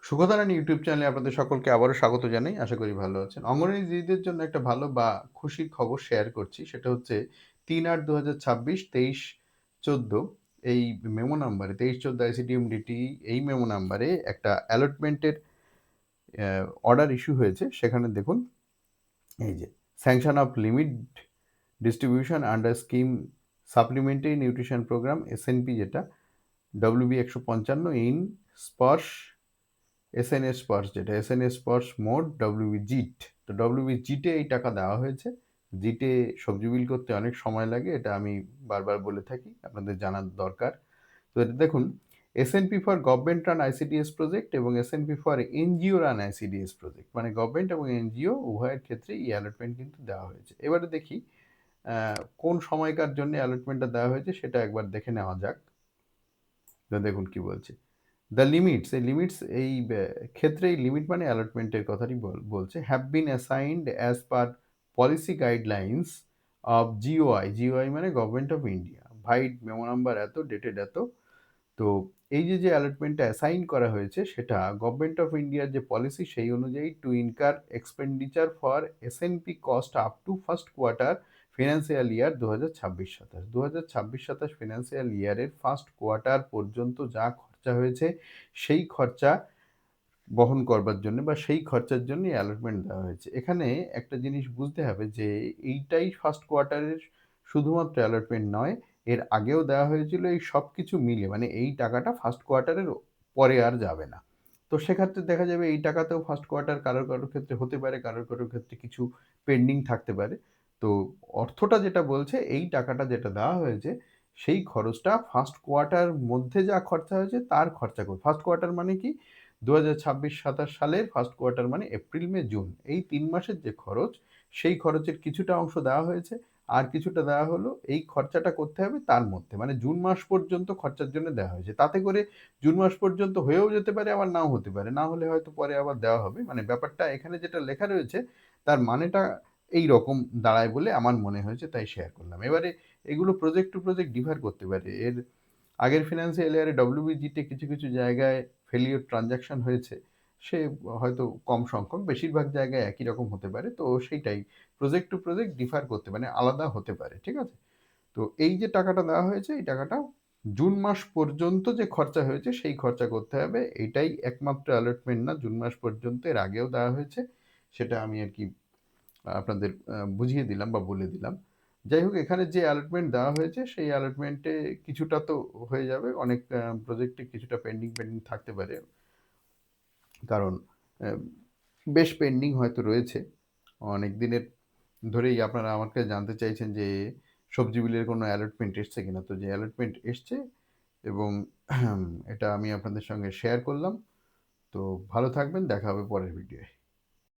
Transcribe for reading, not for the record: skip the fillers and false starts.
সুখধারানী YouTube চ্যানেলে আপনাদের সকলকে আবারও স্বাগত জানাই। আশা করি ভালো আছেন। অঙ্গনওয়াড়ি দিদিদের জন্য একটা ভালো বা খুশির খবর শেয়ার করছি। সেটা হচ্ছে ৩/৮/২০২৬ ২৩-১৪ এই মেমো নাম্বারে ২৩-১৪ আইসিডিএমডিটি এই মেমো নাম্বারে একটা অ্যালটমেন্টের অর্ডার ইস্যু হয়েছে। সেখানে দেখুন এই যে sanction of limit distribution under scheme supplementary nutrition programme SNP যেটা WB ১৫৫ in Sparsh SNS Sparsh যেটা এসএনএস স্পর্শ মোড ডব্লিউবি জিট। তো ডব্লিউবি জিটে এই টাকা দেওয়া হয়েছে। জিটে সবজি বিল করতে অনেক সময় লাগে, এটা আমি বারবার বলে থাকি, আপনাদের জানার দরকার। তো এটা দেখুন, SNP for government run ICDS project এবং SNP for NGO run ICDS project, মানে গভর্নমেন্ট এবং এনজিও উভয়ের ক্ষেত্রে এই অ্যালটমেন্ট কিন্তু দেওয়া হয়েছে। এবারে দেখি কোন সময়কার জন্য অ্যালটমেন্টটা দেওয়া হয়েছে সেটা একবার দেখে নেওয়া যাক। তো দেখুন কি বলছে। দ্য লিমিটস, এই লিমিটস এই ক্ষেত্রে এই লিমিট মানে অ্যালটমেন্টের কথাটি বলছে, have been assigned as per policy guidelines of GOI. GOI মানে government of India, vide memo number এত, ডেটেড এত। তো এই যে অ্যালটমেন্টটা অ্যাসাইন করা হয়েছে সেটা গভর্নমেন্ট অফ ইন্ডিয়ার যে পলিসি সেই অনুযায়ী to incur expenditure for SNP cost up to first quarter financial year ২০২৬-২৭। ২০২৬-২৭ ফিনান্সিয়াল ইয়ারের ফার্স্ট কোয়ার্টার পর্যন্ত যা খরচা হয়েছে সেই খরচা বহন করবার জন্য বা সেই খরচার জন্য অ্যালটমেন্ট দেওয়া হয়েছে। এখানে একটা জিনিস বুঝতে হবে যে এইটাই ফার্স্ট কোয়ার্টারের শুধুমাত্র অ্যালটমেন্ট নয়, এর আগেও দেওয়া হয়েছিল। এই সব কিছু মিলে মানে এই টাকাটা ফার্স্ট কোয়ার্টারের পরে আর যাবে না। তো সেক্ষেত্রে দেখা যাবে এই টাকাতেও ফার্স্ট কোয়ার্টার কারোর ক্ষেত্রে হতে পারে, কারোর ক্ষেত্রে কিছু পেন্ডিং থাকতে পারে। তো অর্থটা যেটা বলছে, এই টাকাটা যেটা দেওয়া হয়েছে সেই খরচটা ফার্স্ট কোয়ার্টার মধ্যে যা খরচা হয়েছে তার খরচা করবে। ফার্স্ট কোয়ার্টার মানে কি? ২০২৬-২৭ সালের ফার্স্ট কোয়ার্টার মানে এপ্রিল, মে, জুন, এই ৩ মাসের যে খরচ, সেই খরচের কিছুটা অংশ দেওয়া হয়েছে, আর কিছুটা দেওয়া হলো এই খরচাটা করতে হবে তার মধ্যে। মানে জুন মাস পর্যন্ত খরচার জন্য দেওয়া হয়েছে। তাতে করে জুন মাস পর্যন্ত হয়েও যেতে পারে, আবার নাও হতে পারে। না হলে হয়তো পরে আবার দেওয়া হবে। মানে ব্যাপারটা এখানে যেটা লেখা রয়েছে তার মানেটা এইরকম দাঁড়ায় বলে আমার মনে হয়েছে, তাই শেয়ার করলাম। এবারে এগুলো প্রজেক্ট টু প্রজেক্ট ডিফার করতে পারে। এর আগের ফিনান্সিয়াল ইয়ারে ডব্লিউবিজিতে কিছু জায়গায় ফেলিওর ট্রানজাকশন হয়েছে, সে হয়তো কম সংখ্যক, বেশিরভাগ জায়গায় একই রকম হতে পারে। তো সেইটাই প্রজেক্ট টু প্রজেক্ট ডিফার করতে মানে আলাদা হতে পারে, ঠিক আছে? তো এই যে টাকাটা দেওয়া হয়েছে এই টাকাটা জুন মাস পর্যন্ত যে খরচা হয়েছে সেই খরচা করতে হবে। এটাই একমাত্র অ্যালটমেন্ট না, জুন মাস পর্যন্ত এর আগেও দেওয়া হয়েছে। সেটা আমি আর কি আপনাদের বুঝিয়ে দিলাম বা বলে দিলাম। যাই হোক, এখানে যে অ্যালটমেন্ট দেওয়া হয়েছে সেই অ্যালটমেন্টে কিছুটা তো হয়ে যাবে। অনেক প্রজেক্টে কিছুটা পেন্ডিং থাকতে পারে। কারণ অ্যা বেশ পেন্ডিং হয়তো রয়েছে। অনেক দিনের ধরেই আপনারা আমার কাছে জানতে চাইছেন যে সবজি বিলের কোনো অ্যালটমেন্ট এসছে কিনা। তো যে অ্যালটমেন্ট এসছে এবং এটা আমি আপনাদের সঙ্গে শেয়ার করলাম। তো ভালো থাকবেন। দেখা হবে পরের ভিডিওয়।